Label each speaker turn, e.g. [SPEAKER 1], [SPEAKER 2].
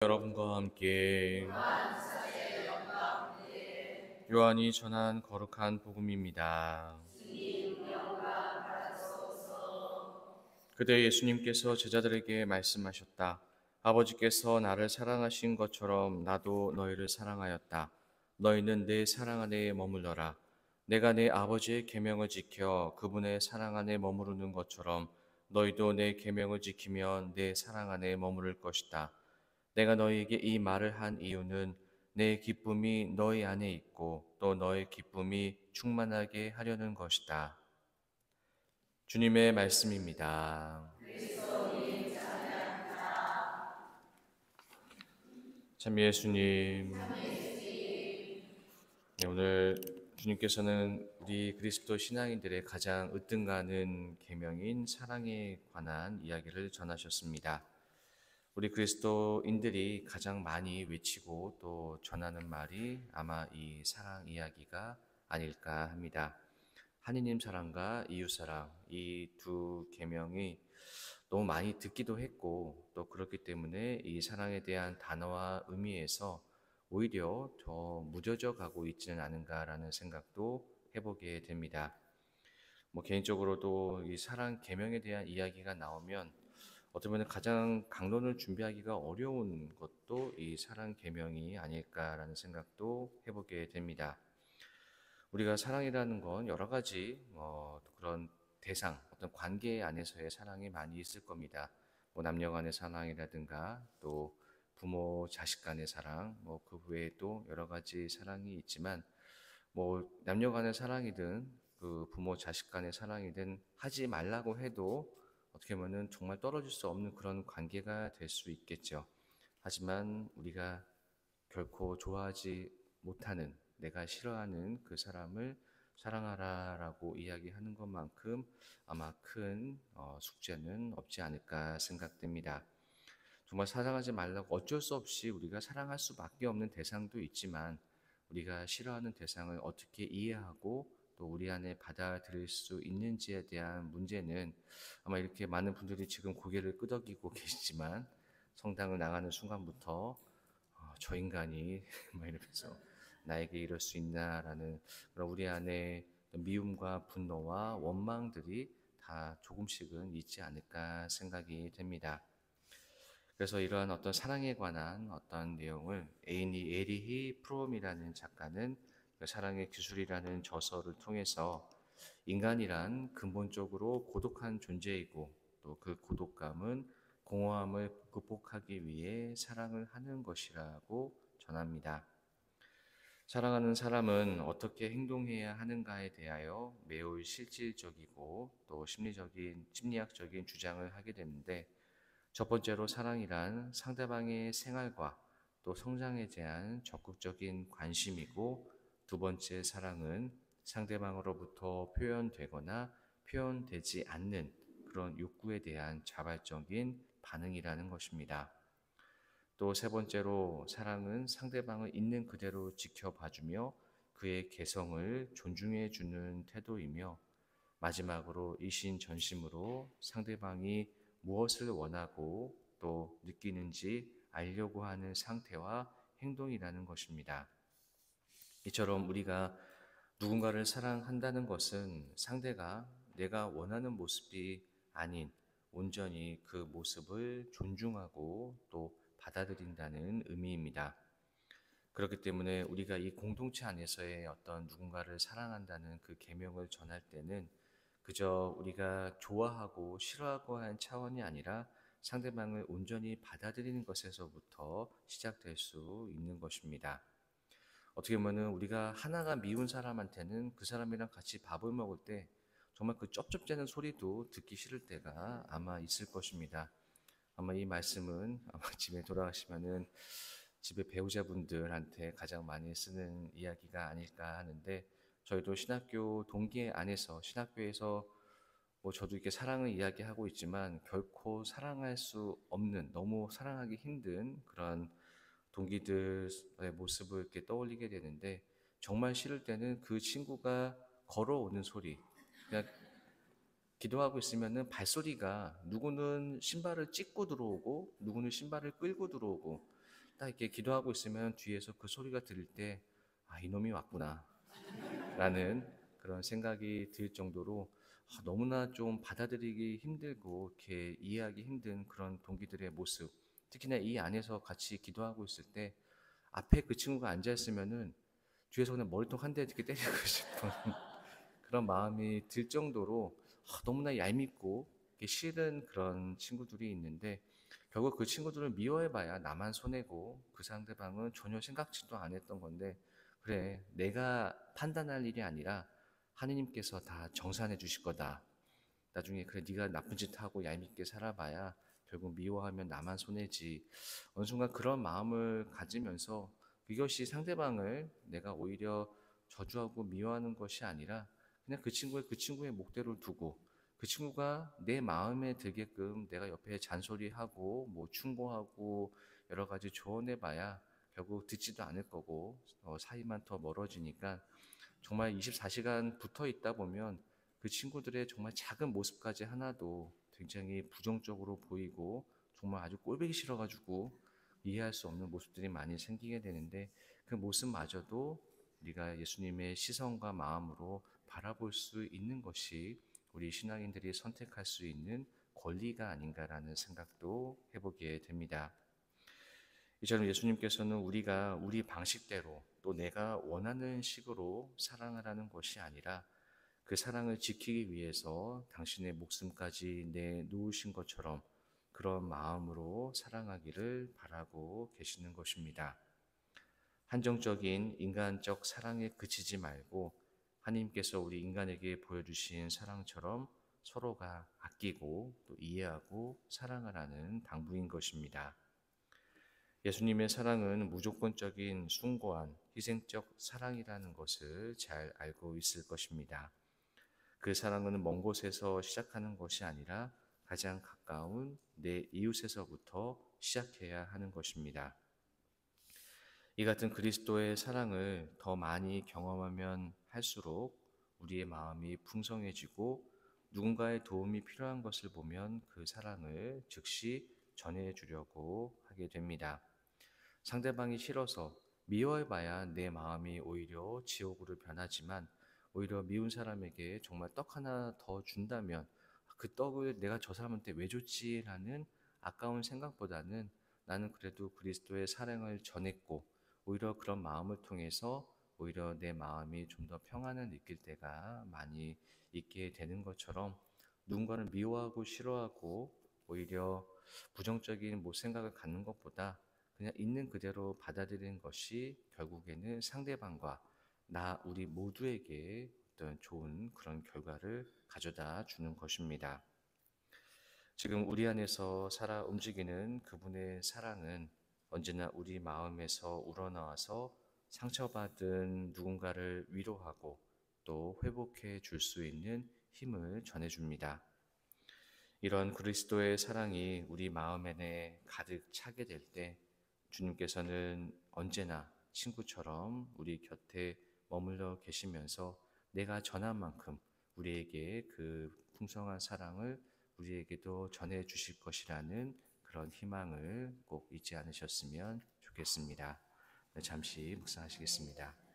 [SPEAKER 1] 여러분과 함께 요한이 전한 거룩한 복음입니다. 그때 예수님께서 제자들에게 말씀하셨다. 아버지께서 나를 사랑하신 것처럼 나도 너희를 사랑하였다. 너희는 내 사랑 안에 머물러라. 내가 내 아버지의 계명을 지켜 그분의 사랑 안에 머무르는 것처럼 너희도 내 계명을 지키면 내 사랑 안에 머무를 것이다. 내가 너희에게 이 말을 한 이유는 내 기쁨이 너희 안에 있고 또 너의 기쁨이 충만하게 하려는 것이다. 주님의 말씀입니다. 참 예수님, 네, 오늘 주님께서는 우리 그리스도 신앙인들의 가장 으뜸가는 계명인 사랑에 관한 이야기를 전하셨습니다. 우리 그리스도인들이 가장 많이 외치고 또 전하는 말이 아마 이 사랑 이야기가 아닐까 합니다. 하느님 사랑과 이웃 사랑, 이 두 계명이 너무 많이 듣기도 했고 또 그렇기 때문에 이 사랑에 대한 단어와 의미에서 오히려 더 무뎌져 가고 있지는 않은가라는 생각도 해보게 됩니다. 개인적으로도 이 사랑 계명에 대한 이야기가 나오면 어떻게 보면 가장 강론을 준비하기가 어려운 것도 이 사랑 계명이 아닐까라는 생각도 해보게 됩니다. 우리가 사랑이라는 건 여러 가지 그런 대상, 어떤 관계 안에서의 사랑이 많이 있을 겁니다. 남녀 간의 사랑이라든가 또 부모 자식 간의 사랑, 그 외에도 여러 가지 사랑이 있지만 남녀 간의 사랑이든 그 부모 자식 간의 사랑이든 하지 말라고 해도 어떻게 보면 정말 떨어질 수 없는 그런 관계가 될 수 있겠죠. 하지만 우리가 결코 좋아하지 못하는, 내가 싫어하는 그 사람을 사랑하라라고 이야기하는 것만큼 아마 큰 숙제는 없지 않을까 생각됩니다. 정말 사랑하지 말라고 어쩔 수 없이 우리가 사랑할 수밖에 없는 대상도 있지만 우리가 싫어하는 대상을 어떻게 이해하고 또 우리 안에 받아들일 수 있는지에 대한 문제는 아마 이렇게 많은 분들이 지금 고개를 끄덕이고 계시지만 성당을 나가는 순간부터 저 인간이 막 이러면서 나에게 이럴 수 있나라는 그런 우리 안에 미움과 분노와 원망들이 다 조금씩은 있지 않을까 생각이 됩니다. 그래서 이러한 어떤 사랑에 관한 어떤 내용을 에리히 프롬이라는 작가는 그 사랑의 기술이라는 저서를 통해서 인간이란 근본적으로 고독한 존재이고 또 그 고독감은 공허함을 극복하기 위해 사랑을 하는 것이라고 전합니다. 사랑하는 사람은 어떻게 행동해야 하는가에 대하여 매우 실질적이고 또 심리학적인 주장을 하게 되는데 첫 번째로 사랑이란 상대방의 생활과 또 성장에 대한 적극적인 관심이고 두 번째 사랑은 상대방으로부터 표현되거나 표현되지 않는 그런 욕구에 대한 자발적인 반응이라는 것입니다. 또 세 번째로 사랑은 상대방을 있는 그대로 지켜봐주며 그의 개성을 존중해주는 태도이며 마지막으로 이신전심으로 상대방이 무엇을 원하고 또 느끼는지 알려고 하는 상태와 행동이라는 것입니다. 이처럼 우리가 누군가를 사랑한다는 것은 상대가 내가 원하는 모습이 아닌 온전히 그 모습을 존중하고 또 받아들인다는 의미입니다. 그렇기 때문에 우리가 이 공동체 안에서의 어떤 누군가를 사랑한다는 그 계명을 전할 때는 그저 우리가 좋아하고 싫어하고 하는 차원이 아니라 상대방을 온전히 받아들이는 것에서부터 시작될 수 있는 것입니다. 어떻게 보면 우리가 하나가 미운 사람한테는 그 사람이랑 같이 밥을 먹을 때 정말 그 쩝쩝대는 소리도 듣기 싫을 때가 아마 있을 것입니다. 아마 이 말씀은 아마 집에 돌아가시면은 집에 배우자분들한테 가장 많이 쓰는 이야기가 아닐까 하는데 저희도 신학교 동기 안에서 신학교에서 저도 이렇게 사랑을 이야기하고 있지만 결코 사랑할 수 없는 너무 사랑하기 힘든 그런 동기들의 모습을 이렇게 떠올리게 되는데 정말 싫을 때는 그 친구가 걸어오는 소리 그냥 기도하고 있으면은 발소리가 누구는 신발을 찢고 들어오고 누구는 신발을 끌고 들어오고 딱 이렇게 기도하고 있으면 뒤에서 그 소리가 들릴 때, 아, 이놈이 왔구나 라는 그런 생각이 들 정도로 너무나 좀 받아들이기 힘들고 이렇게 이해하기 힘든 그런 동기들의 모습, 특히나 이 안에서 같이 기도하고 있을 때 앞에 그 친구가 앉아 있으면은 뒤에서 그냥 머리통 한 대 이렇게 때리고 싶은 그런 마음이 들 정도로 너무나 얄밉고 싫은 그런 친구들이 있는데, 결국 그 친구들을 미워해봐야 나만 손해고 그 상대방은 전혀 생각지도 안 했던 건데, 그래, 내가 판단할 일이 아니라 하느님께서 다 정산해 주실 거다. 나중에 그래, 네가 나쁜 짓 하고 얄밉게 살아봐야 결국 미워하면 나만 손해지. 어느 순간 그런 마음을 가지면서 이것이 상대방을 내가 오히려 저주하고 미워하는 것이 아니라 그냥 그 친구의 목대로를 두고 그 친구가 내 마음에 들게끔 내가 옆에 잔소리하고 뭐 충고하고 여러 가지 조언해봐야 결국 듣지도 않을 거고 사이만 더 멀어지니까, 정말 24시간 붙어 있다 보면 그 친구들의 정말 작은 모습까지 하나도 굉장히 부정적으로 보이고 정말 아주 꼴보기 싫어가지고 이해할 수 없는 모습들이 많이 생기게 되는데, 그 모습마저도 우리가 예수님의 시선과 마음으로 바라볼 수 있는 것이 우리 신앙인들이 선택할 수 있는 권리가 아닌가라는 생각도 해보게 됩니다. 이처럼 예수님께서는 우리가 우리 방식대로 또 내가 원하는 식으로 사랑을 하는 것이 아니라 그 사랑을 지키기 위해서 당신의 목숨까지 내놓으신 것처럼 그런 마음으로 사랑하기를 바라고 계시는 것입니다. 한정적인 인간적 사랑에 그치지 말고 하나님께서 우리 인간에게 보여주신 사랑처럼 서로가 아끼고 또 이해하고 사랑을 하는 당부인 것입니다. 예수님의 사랑은 무조건적인 숭고한 희생적 사랑이라는 것을 잘 알고 있을 것입니다. 그 사랑은 먼 곳에서 시작하는 것이 아니라 가장 가까운 내 이웃에서부터 시작해야 하는 것입니다. 이 같은 그리스도의 사랑을 더 많이 경험하면 할수록 우리의 마음이 풍성해지고 누군가의 도움이 필요한 것을 보면 그 사랑을 즉시 전해주려고 하게 됩니다. 상대방이 싫어서 미워해봐야 내 마음이 오히려 지옥으로 변하지만, 오히려 미운 사람에게 정말 떡 하나 더 준다면 그 떡을 내가 저 사람한테 왜 줬지라는 아까운 생각보다는 나는 그래도 그리스도의 사랑을 전했고 오히려 그런 마음을 통해서 오히려 내 마음이 좀 더 평안을 느낄 때가 많이 있게 되는 것처럼, 누군가를 미워하고 싫어하고 오히려 부정적인 생각을 갖는 것보다 그냥 있는 그대로 받아들이는 것이 결국에는 상대방과 우리 모두에게 어떤 좋은 그런 결과를 가져다 주는 것입니다. 지금 우리 안에서 살아 움직이는 그분의 사랑은 언제나 우리 마음에서 우러나와서 상처받은 누군가를 위로하고 또 회복해 줄 수 있는 힘을 전해줍니다. 이런 그리스도의 사랑이 우리 마음 안에 가득 차게 될 때 주님께서는 언제나 친구처럼 우리 곁에 머물러 계시면서 내가 전한 만큼 우리에게 그 풍성한 사랑을 우리에게도 전해 주실 것이라는 그런 희망을 꼭 잊지 않으셨으면 좋겠습니다. 네, 잠시 묵상하시겠습니다.